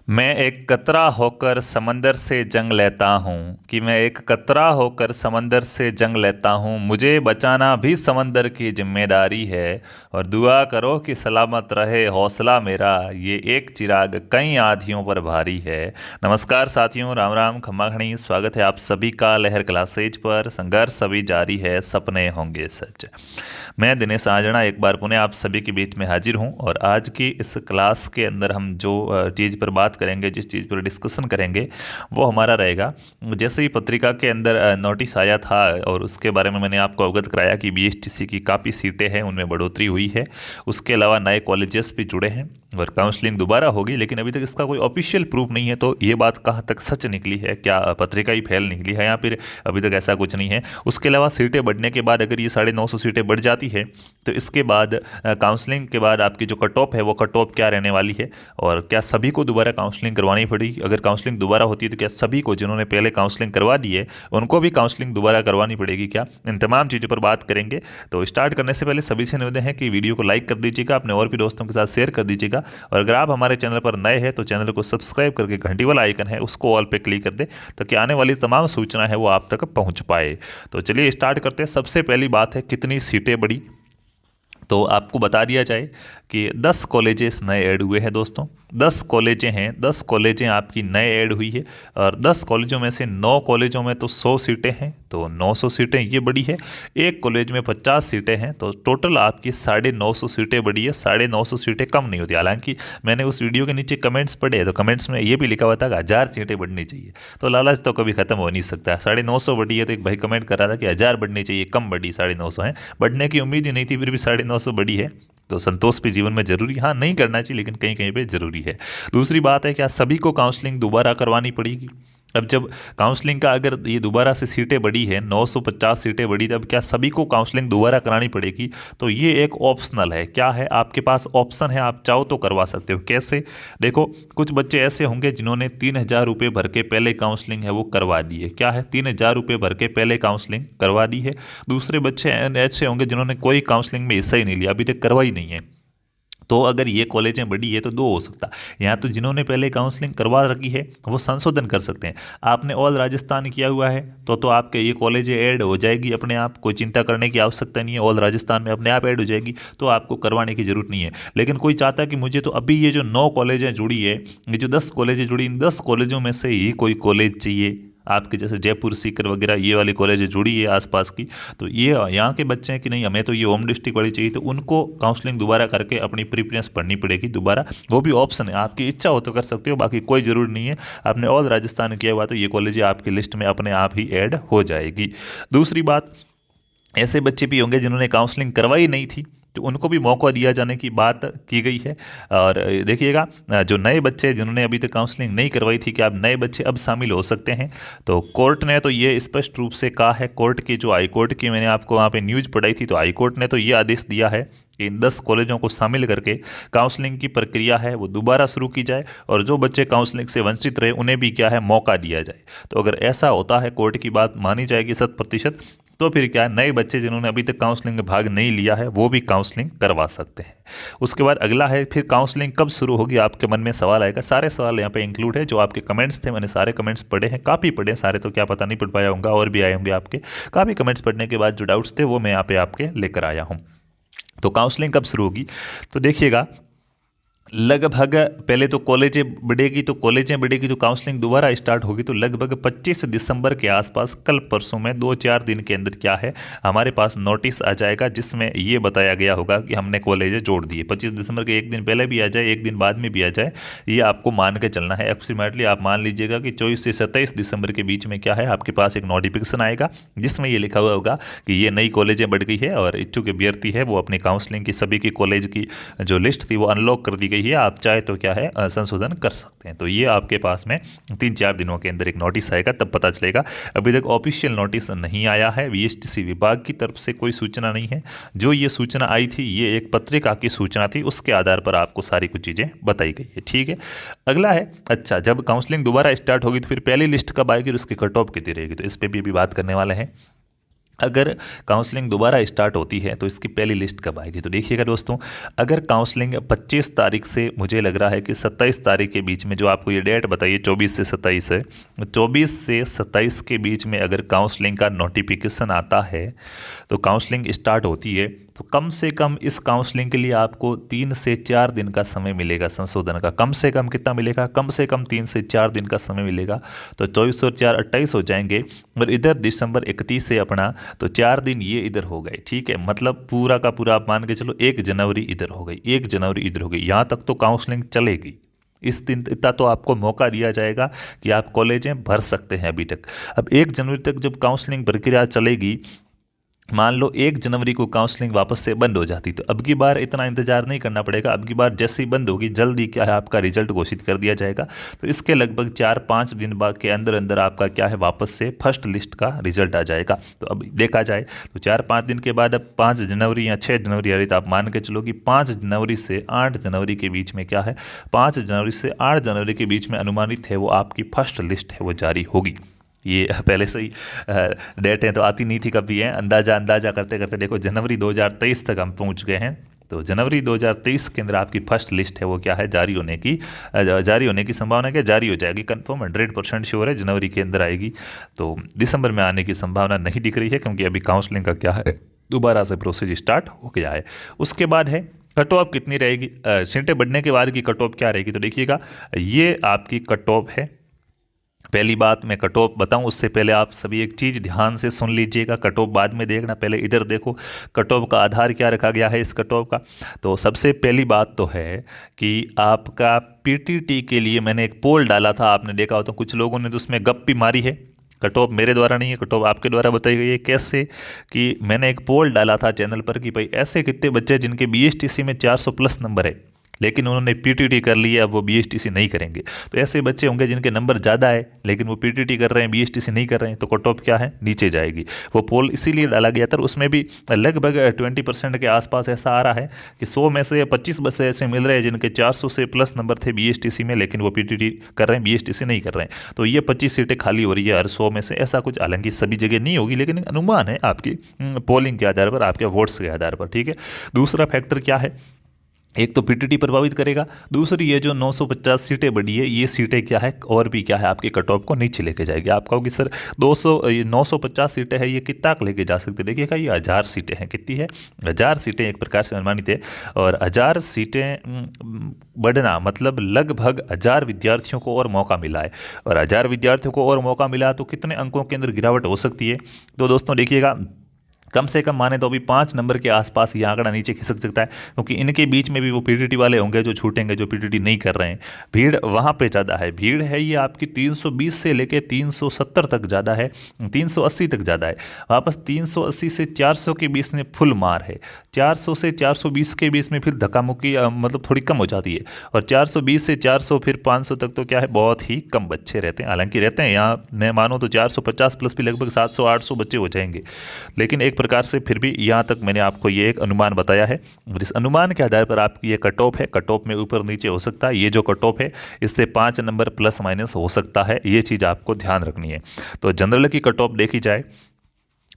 मैं एक कतरा होकर समंदर से जंग लेता हूँ कि मैं एक कतरा होकर समंदर से जंग लेता हूँ। मुझे बचाना भी समंदर की जिम्मेदारी है और दुआ करो कि सलामत रहे हौसला मेरा, ये एक चिराग कई आँधियों पर भारी है। नमस्कार साथियों, राम राम खम्मा खणी। स्वागत है आप सभी का लहर क्लासेज पर। संघर्ष अभी जारी है, सपने होंगे सच। मैं दिनेश आजना एक बार पुनः आप सभी के बीच में हाजिर हूँ और आज की इस क्लास के अंदर हम जो चीज़ पर बात करेंगे, जिस चीज़ पर डिस्कशन करेंगे, वो हमारा रहेगा। जैसे ही पत्रिका के अंदर नोटिस आया था और उसके बारे में मैंने आपको अवगत कराया कि बीएसटीसी की काफ़ी सीटें हैं, उनमें बढ़ोतरी हुई है। उसके अलावा नए कॉलेजेस भी जुड़े हैं और काउंसलिंग दोबारा होगी, लेकिन अभी तक इसका कोई ऑफिशियल प्रूफ नहीं है। तो ये बात कहाँ तक सच निकली है, क्या पत्रिका ही फैल निकली है या फिर अभी तक ऐसा कुछ नहीं है। उसके अलावा सीटें बढ़ने के बाद अगर ये 950 सीटें बढ़ जाती है तो इसके बाद काउंसलिंग के बाद आपकी जो कट ऑफ है वो कट ऑफ क्या रहने वाली है और क्या सभी को दोबारा काउंसलिंग करवानी पड़ेगी। अगर काउंसलिंग दोबारा होती है तो क्या सभी को, जिन्होंने पहले काउंसलिंग करवा दी है, उनको भी काउंसलिंग दोबारा करवानी पड़ेगी क्या? इन तमाम चीज़ों पर बात करेंगे। तो स्टार्ट करने से पहले सभी से निवेदन है कि वीडियो को लाइक कर दीजिएगा, अपने और भी दोस्तों के साथ शेयर कर दीजिएगा और अगर आप हमारे चैनल पर नए हैं तो चैनल को सब्सक्राइब करके घंटी वाला आइकन है उसको ऑल पे क्लिक कर दे ताकि आने वाली तमाम सूचना है वो आप तक पहुंच पाए। तो चलिए स्टार्ट करते हैं। सबसे पहली बात है कितनी सीटें बढ़ी। तो आपको बता दिया जाए कि 10 कॉलेजेस नए ऐड हुए हैं दोस्तों। 10 कॉलेजें हैं, 10 कॉलेजें आपकी नए ऐड हुई है और 10 कॉलेजों में से 9 कॉलेजों में तो 100 सीटें हैं, तो 900 सीटें ये बढ़ी है। एक कॉलेज में 50 सीटें हैं, तो टोटल आपकी 950 सीटें बढ़ी है। 950 सीटें कम नहीं होती। हालांकि मैंने उस वीडियो के नीचे कमेंट्स पढ़े तो कमेंट्स में ये भी लिखा हुआ था कि 1000 सीटें बढ़नी चाहिए, तो लालच तो कभी खत्म हो नहीं सकता। 950 बढ़ी है तो एक भाई कमेंट कर रहा था कि 1000 बढ़नी चाहिए, कम बढ़ी, 950 है, बढ़ने की उम्मीद ही नहीं थी, फिर भी 950 बढ़ी है। तो संतोष भी जीवन में जरूरी, हाँ नहीं करना चाहिए लेकिन कहीं कहीं पे जरूरी है। दूसरी बात है क्या सभी को काउंसलिंग दोबारा करवानी पड़ेगी? अब जब काउंसलिंग का अगर ये दोबारा से सीटें बढ़ी है, 950 सीटें बढ़ी, तब क्या सभी को काउंसलिंग दोबारा करानी पड़ेगी? तो ये एक ऑप्शनल है। क्या है, आपके पास ऑप्शन है, आप चाहो तो करवा सकते हो। कैसे? देखो, कुछ बच्चे ऐसे होंगे जिन्होंने 3000 रुपये भर के पहले काउंसलिंग है वो करवा दी है। क्या है, 3000 रुपये भर के पहले काउंसलिंग करवा दी है। दूसरे बच्चे ऐसे होंगे जिन्होंने कोई काउंसलिंग में हिस्सा ही नहीं लिया, अभी तक करवाई नहीं है। तो अगर ये कॉलेजें बढ़ी है तो दो हो सकता है, या तो जिन्होंने पहले काउंसलिंग करवा रखी है वो संशोधन कर सकते हैं। आपने ऑल राजस्थान किया हुआ है तो आपके ये कॉलेजें ऐड हो जाएगी अपने आप, कोई चिंता करने की आवश्यकता नहीं है। ऑल राजस्थान में अपने आप ऐड हो जाएगी, तो आपको करवाने की जरूरत नहीं है। लेकिन कोई चाहता है कि मुझे तो अभी ये जो 9 कॉलेजें जुड़ी है, ये जो 10 कॉलेजें जुड़ी, इन 10 कॉलेजों में से ही कोई कॉलेज चाहिए आपके, जैसे जयपुर सीकर वगैरह ये वाली कॉलेज जुड़ी है आसपास की, तो ये यहाँ के बच्चे हैं कि नहीं हमें तो ये होम डिस्ट्रिक्ट वाली चाहिए, तो उनको काउंसलिंग दोबारा करके अपनी प्रीफरेंस पढ़नी पड़ेगी दोबारा। वो भी ऑप्शन है, आपकी इच्छा हो तो कर सकते हो, बाकी कोई ज़रूरी नहीं है। आपने ऑल राजस्थान किया हुआ तो ये कॉलेज आपकी लिस्ट में अपने आप ही ऐड हो जाएगी। दूसरी बात, ऐसे बच्चे भी होंगे जिन्होंने काउंसलिंग करवाई नहीं थी, तो उनको भी मौका दिया जाने की बात की गई है। और देखिएगा, जो नए बच्चे जिन्होंने अभी तक काउंसलिंग नहीं करवाई थी, कि आप नए बच्चे अब शामिल हो सकते हैं। तो कोर्ट ने तो ये स्पष्ट रूप से कहा है, कोर्ट की जो हाई कोर्ट की मैंने आपको वहाँ पे न्यूज़ पढ़ाई थी, तो हाई कोर्ट ने तो ये आदेश दिया है कि इन 10 कॉलेजों को शामिल करके काउंसलिंग की प्रक्रिया है वो दोबारा शुरू की जाए और जो बच्चे काउंसलिंग से वंचित रहे उन्हें भी क्या है, मौका दिया जाए। तो अगर ऐसा होता है, कोर्ट की बात मानी जाएगी 100%, तो फिर क्या है, नए बच्चे जिन्होंने अभी तक काउंसलिंग में भाग नहीं लिया है वो भी काउंसलिंग करवा सकते हैं। उसके बाद अगला है, फिर काउंसलिंग कब शुरू होगी? आपके मन में सवाल आएगा। सारे सवाल यहाँ पे इंक्लूड है। जो आपके कमेंट्स थे, मैंने सारे कमेंट्स पढ़े हैं, काफ़ी पढ़े हैं, सारे तो क्या पता नहीं पढ़ पाया होगा, और भी आए होंगे आपके। काफ़ी कमेंट्स पढ़ने के बाद जो डाउट्स थे वो मैं यहाँ पे आपके लेकर आया हूँ। तो काउंसलिंग कब शुरू होगी? तो देखिएगा, लगभग पहले तो कॉलेजें बढ़ेगी तो काउंसलिंग दोबारा स्टार्ट होगी, तो लगभग 25 दिसंबर के आसपास, कल परसों में 2-4 दिन के अंदर क्या है, हमारे पास नोटिस आ जाएगा जिसमें ये बताया गया होगा कि हमने कॉलेजें जोड़ दिए। 25 दिसंबर के एक दिन पहले भी आ जाए, एक दिन बाद में भी आ जाए, ये आपको मान के चलना है। अप्रोक्सीमेटली आप मान लीजिएगा कि 24 से 27 दिसंबर के बीच में क्या है, आपके पास एक नोटिफिकेशन आएगा जिसमें ये लिखा हुआ होगा कि ये नई कॉलेजें बढ़ गई है और इच्छुक अभ्यर्थी है वो अपनी काउंसलिंग की सभी की कॉलेज की जो लिस्ट थी वो अनलॉक कर दी गई है, आप चाहे तो क्या है संशोधन कर सकते हैं। तो ये आपके पास में 3-4 दिनों के अंदर एक नोटिस आएगा, तब पता चलेगा। अभी तक ऑफिशियल नोटिस नहीं आया है, बीएसटीसी विभाग की तरफ से कोई सूचना नहीं है। जो ये सूचना आई थी ये एक पत्रिका की सूचना थी, उसके आधार पर आपको सारी कुछ चीज़ें बताई गई है। ठीक है, अगला है, अच्छा जब काउंसलिंग दोबारा स्टार्ट होगी तो फिर पहली लिस्ट कब आएगी और उसकी कट ऑफ कितनी रहेगी, तो इस पर भी अभी बात करने वाले हैं। अगर काउंसलिंग दोबारा स्टार्ट होती है तो इसकी पहली लिस्ट कब आएगी? तो देखिएगा दोस्तों, अगर काउंसलिंग 25 तारीख से, मुझे लग रहा है कि 27 तारीख के बीच में, जो आपको ये डेट बताइए 24 से 27 है, 24 से 27 के बीच में अगर काउंसलिंग का नोटिफिकेशन आता है तो काउंसलिंग स्टार्ट होती है, तो कम से कम इस काउंसलिंग के लिए आपको 3 से 4 दिन का समय मिलेगा संशोधन का। कम से कम कितना मिलेगा? कम से कम 3 से 4 दिन का समय मिलेगा। तो 24 और 4 28 हो जाएंगे, और इधर दिसंबर 31 से अपना, तो 4 दिन ये इधर हो गए, ठीक है। मतलब पूरा का पूरा आप मान के चलो 1 जनवरी इधर हो गई, 1 जनवरी इधर हो गई, यहाँ तक तो काउंसलिंग चलेगी। इस दिन इतना तो आपको मौका दिया जाएगा कि आप कॉलेजें भर सकते हैं अभी तक। अब 1 जनवरी तक जब काउंसलिंग प्रक्रिया चलेगी, मान लो 1 जनवरी को काउंसलिंग वापस से बंद हो जाती, तो अब की बार इतना इंतजार नहीं करना पड़ेगा। अब की बार जैसे ही बंद होगी, जल्दी क्या है आपका रिजल्ट घोषित कर दिया जाएगा। तो इसके लगभग 4-5 दिन बाद के अंदर अंदर आपका क्या है, वापस से फर्स्ट लिस्ट का रिजल्ट आ जाएगा। तो अब देखा जाए तो 4-5 दिन के बाद अब 5 जनवरी या 6 जनवरी आ रही, तो आप मान के चलो कि 5 जनवरी से 8 जनवरी के बीच में क्या है, 5 जनवरी से 8 जनवरी के बीच में अनुमानित है वो आपकी फर्स्ट लिस्ट है वो जारी होगी। ये पहले से ही डेटें तो आती नहीं थी कभी, हैं अंदाज़ा करते करते देखो जनवरी 2023 तक हम पहुंच गए हैं। तो जनवरी 2023 के अंदर आपकी फर्स्ट लिस्ट है वो क्या है, जारी होने की संभावना क्या, जारी हो जाएगी, कंफर्म 100% श्योर है, जनवरी के अंदर आएगी। तो दिसंबर में आने की संभावना नहीं दिख रही है, क्योंकि अभी काउंसलिंग का क्या है, दोबारा से प्रोसेस स्टार्ट हो गया है। उसके बाद है कट ऑफ कितनी रहेगी, सीटें बढ़ने के बाद की कट ऑफ क्या रहेगी। तो देखिएगा, ये आपकी कट ऑफ है। पहली बात, मैं कट ऑफ बताऊं उससे पहले आप सभी एक चीज़ ध्यान से सुन लीजिएगा, कट ऑफ बाद में देखना, पहले इधर देखो कट ऑफ का आधार क्या रखा गया है इस कट ऑफ का। तो सबसे पहली बात तो है कि आपका पीटीटी के लिए मैंने एक पोल डाला था, आपने देखा हो तो कुछ लोगों ने तो उसमें गप भी मारी है। कट ऑफ मेरे द्वारा नहीं है, कट ऑफ आपके द्वारा बताई गई है। कैसे? कि मैंने एक पोल डाला था चैनल पर कि भाई ऐसे कितने बच्चे जिनके बीएसटीसी में 400 प्लस नंबर है, लेकिन उन्होंने पीटीटी कर लिया, अब वो बीएसटीसी नहीं करेंगे। तो ऐसे बच्चे होंगे जिनके नंबर ज़्यादा है लेकिन वो पीटीटी कर रहे हैं, बीएसटीसी नहीं कर रहे हैं, तो कट ऑफ क्या है, नीचे जाएगी। वो पोल इसीलिए डाला गया था। उसमें भी लगभग 20% के आसपास ऐसा आ रहा है कि 100 में से 25 बच्चे ऐसे मिल रहे हैं जिनके 400 से प्लस नंबर थे बीएसटीसी में, लेकिन वो पीटीटी कर रहे हैं, बीएसटीसी नहीं कर रहे हैं। तो ये 25 सीटें खाली हो रही है हर 100 में से, ऐसा कुछ। हालांकि सभी जगह नहीं होगी, लेकिन एक अनुमान है आपकी पोलिंग के आधार पर, आपके वोट्स के आधार पर, ठीक है। दूसरा फैक्टर क्या है, एक तो पीटीटी प्रभावित करेगा, दूसरी ये जो 950 सीटें बढ़ी है, ये सीटें क्या है, और भी क्या है, आपके कट ऑफ को नीचे लेके जाएगी। आप कहोगे सर 950 सीटें हैं, ये कितना लेके जा सकते? देखिएगा, ये 1000 सीटें हैं। कितनी है? 1000 सीटें एक प्रकार से अनुमानित है। और 1000 सीटें बढ़ना मतलब लगभग 1000 विद्यार्थियों को और मौका मिला है। और 1000 विद्यार्थियों को और मौका मिला तो कितने अंकों के अंदर गिरावट हो सकती है? तो दोस्तों देखिएगा, कम से कम माने तो अभी 5 नंबर के आसपास ये आंकड़ा नीचे खिसक सकता है, क्योंकि इनके बीच में भी वो पीटीटी वाले होंगे जो छूटेंगे, जो पीटीटी नहीं कर रहे हैं। भीड़ वहाँ पे ज़्यादा है, भीड़ है ये आपकी 320 से लेके 370 तक ज़्यादा है, 380 तक ज़्यादा है। वापस 380 से 400 के बीच में फुल मार है, 400 से 420 के बीच में फिर धक्का मुक्की मतलब थोड़ी कम हो जाती है, और 420 से 400 फिर 500 तक तो क्या है, बहुत ही कम बच्चे रहते हैं। हालांकि रहते हैं यहाँ, मैं मानो तो 450 प्लस भी लगभग 700-800 बच्चे हो जाएंगे, लेकिन एक प्रकार से फिर भी यहाँ तक मैंने आपको ये एक अनुमान बताया है, और इस अनुमान के आधार पर आपकी ये कट ऑफ है। कट ऑफ में ऊपर नीचे हो सकता है, ये जो कट ऑफ है इससे 5 नंबर प्लस माइनस हो सकता है, ये चीज़ आपको ध्यान रखनी है। तो जनरल की कट ऑफ देखी जाए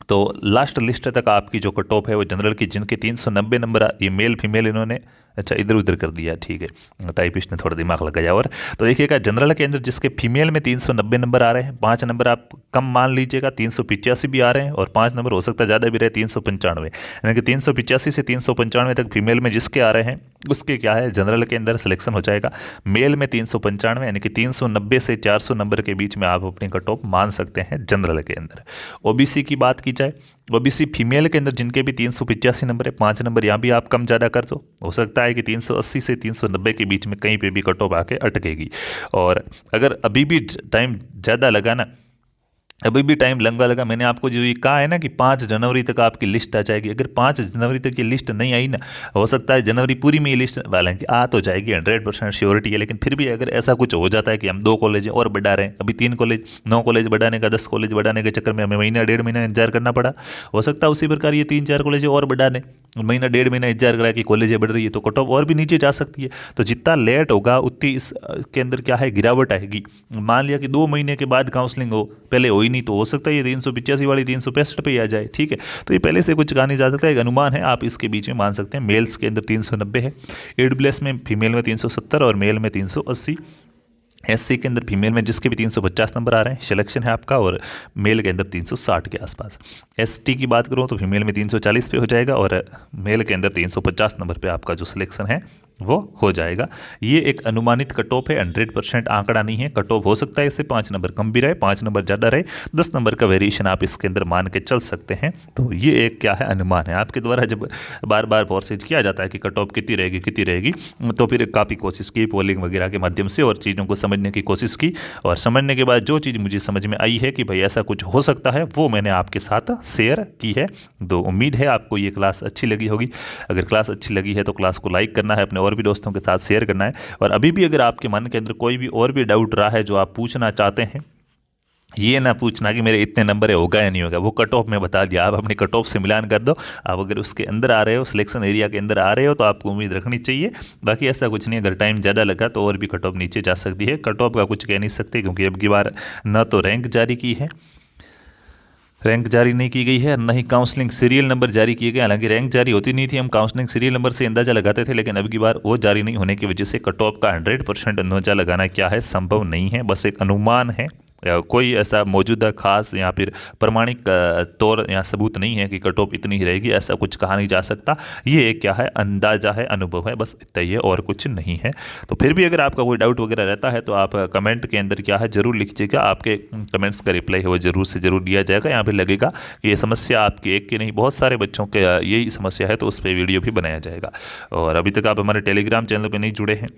तो लास्ट लिस्ट तक आपकी जो कट ऑफ है वो जनरल की, जिनके 390 नंबर, ये मेल फीमेल इन्होंने अच्छा इधर उधर कर दिया, ठीक है, टाइपिस्ट ने थोड़ा दिमाग लगाया। और तो देखिएगा, जनरल के अंदर जिसके फीमेल में 390 नंबर आ रहे हैं, 5 नंबर आप कम मान लीजिएगा, 385 भी आ रहे हैं, और 5 नंबर हो सकता है ज़्यादा भी रहे, 395, यानी कि 385 से 395 तक फीमेल में जिसके आ रहे हैं उसके क्या है, जनरल के अंदर सिलेक्शन हो जाएगा। मेल में 395, यानी कि 390 से 400 नंबर के बीच में आप अपनी कट ऑफ मान सकते हैं जनरल के अंदर। ओबीसी की बात की जाए, ओबीसी फीमेल के अंदर जिनके भी 385 नंबर है, 5 नंबर यहाँ भी आप कम ज़्यादा कर दो, हो सकता है कि 380 से 390 के बीच में कहीं पे भी कट ऑफ आके अटकेगी। और अगर अभी भी टाइम ज़्यादा लगा ना, अभी भी टाइम लंबा लगा, मैंने आपको जो ये कहा है ना कि 5 जनवरी तक आपकी लिस्ट आ जाएगी, अगर 5 जनवरी तक ये लिस्ट नहीं आई ना, हो सकता है जनवरी पूरी में ये लिस्ट हालांकि आ तो जाएगी, 100% श्योरिटी है, लेकिन फिर भी अगर ऐसा कुछ हो जाता है कि हम 2 कॉलेज और बढ़ा रहे हैं, अभी 3 कॉलेज, 9 कॉलेज बढ़ाने का, 10 कॉलेज बढ़ाने के चक्कर में हमें महीना 1.5 महीना इंतजार करना पड़ा, हो सकता है उसी प्रकार ये 3-4 कॉलेज और बढ़ा दें, महीना 1.5 महीना इंतजार करा कि कॉलेजें बढ़ रही है, तो कट ऑफ और भी नीचे जा सकती है। तो जितना लेट होगा उतनी इसके अंदर क्या है, गिरावट आएगी। मान लिया कि 2 महीने के बाद काउंसलिंग हो, पहले हो ही ही नहीं, तो हो सकता है ये 385 वाली 365 पे ही आ जाए। ठीक है, तो ये पहले से कुछ कहा नहीं जा सकता, एक अनुमान है, आप इसके बीच में मान सकते हैं। मेल्स के अंदर 390 है, AWS में फीमेल में 370 और मेल में 380। SC के अंदर फीमेल में जिसके भी 350 नंबर आ रहे हैं सिलेक्शन है आपका, और मेल के अंदर 360 के आसपास। ST की बात करूँ तो फीमेल में 340 पे हो जाएगा और मेल के अंदर 350 नंबर पे आपका जो सिलेक्शन है वो हो जाएगा। ये एक अनुमानित कट ऑफ है, 100% आंकड़ा नहीं है। कट ऑफ हो सकता है इससे 5 नंबर कम भी रहे, 5 नंबर ज़्यादा रहे, 10 नंबर का वेरिएशन आप इसके अंदर मान के चल सकते हैं। तो ये एक क्या है, अनुमान है। आपके द्वारा जब बार बार प्रोसेस किया जाता है कि कट ऑफ कितनी रहेगी, तो फिर काफ़ी कोशिश की पोलिंग वगैरह के माध्यम से और चीज़ों को समझने की कोशिश की, और समझने के बाद जो चीज़ मुझे समझ में आई है कि भाई ऐसा कुछ हो सकता है, वो मैंने आपके साथ शेयर की है। तो उम्मीद है आपको ये क्लास अच्छी लगी होगी। अगर क्लास अच्छी लगी है तो क्लास को लाइक करना है, अपने और भी दोस्तों के साथ शेयर करना है। और अभी भी अगर आपके मन के अंदर कोई भी और भी डाउट रहा है जो आप पूछना चाहते हैं, ये ना पूछना कि मेरे इतने नंबर है, होगा या नहीं होगा, वो कट ऑफ में बता दिया। आप अपने कट ऑफ से मिलान कर दो। आप अगर उसके अंदर आ रहे हो, सिलेक्शन एरिया के अंदर आ रहे हो, तो आपको उम्मीद रखनी चाहिए। बाकी ऐसा कुछ नहीं, अगर टाइम ज़्यादा लगा तो और भी कट ऑफ नीचे जा सकती है। कट ऑफ का कुछ कह नहीं सकते, क्योंकि अब की बार न तो रैंक जारी की है, रैंक जारी नहीं की गई है, न ही काउंसलिंग सीरियल नंबर जारी किए गए। हालांकि रैंक जारी होती नहीं थी, हम काउंसलिंग सीरियल नंबर से अंदाजा लगाते थे, लेकिन अब की बार वो जारी नहीं होने की वजह से कट ऑफ का 100% अंदाजा लगाना क्या है, संभव नहीं है। बस एक अनुमान है, कोई ऐसा मौजूदा खास या फिर प्रमाणिक तौर या सबूत नहीं है कि कट ऑफ इतनी ही रहेगी, ऐसा कुछ कहा नहीं जा सकता। ये एक क्या है, अंदाजा है, अनुभव है, बस इतना ही है और कुछ नहीं है। तो फिर भी अगर आपका कोई डाउट वगैरह रहता है तो आप कमेंट के अंदर क्या है ज़रूर लिखिएगा। आपके कमेंट्स का रिप्लाई है वो ज़रूर से ज़रूर दिया जाएगा। यहाँ पर लगेगा कि ये समस्या आपकी एक की नहीं, बहुत सारे बच्चों के यही समस्या है, तो उस पर वीडियो भी बनाया जाएगा। और अभी तक आप हमारे टेलीग्राम चैनल पर नहीं जुड़े हैं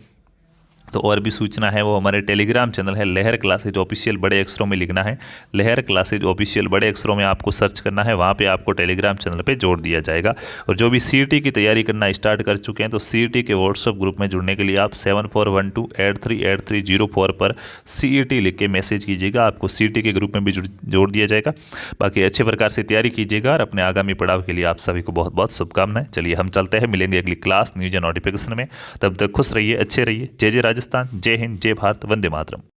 तो और भी सूचना है, वो हमारे टेलीग्राम चैनल है लहर क्लासेज ऑफिशियल, बड़े अक्षरों में लिखना है लहर क्लासेज ऑफिशियल, बड़े अक्षरों में आपको सर्च करना है, वहाँ पे आपको टेलीग्राम चैनल पे जोड़ दिया जाएगा। और जो भी CET की तैयारी करना स्टार्ट कर चुके हैं तो CET के व्हाट्सअप ग्रुप में जुड़ने के लिए आप 7412838304 पर CET लिख के मैसेज कीजिएगा, आपको CET के ग्रुप में भी जोड़ दिया जाएगा। बाकी अच्छे प्रकार से तैयारी कीजिएगा और अपने आगामी पड़ाव के लिए आप सभी को बहुत बहुत शुभकामनाएं। चलिए हम चलते हैं, मिलेंगे अगली क्लास न्यूज या नोटिफिकेशन में। तब तक खुश रहिए, अच्छे रहिए। जय जय राजस्थान, जय हिंद, जय भारत, वंदे मातरम।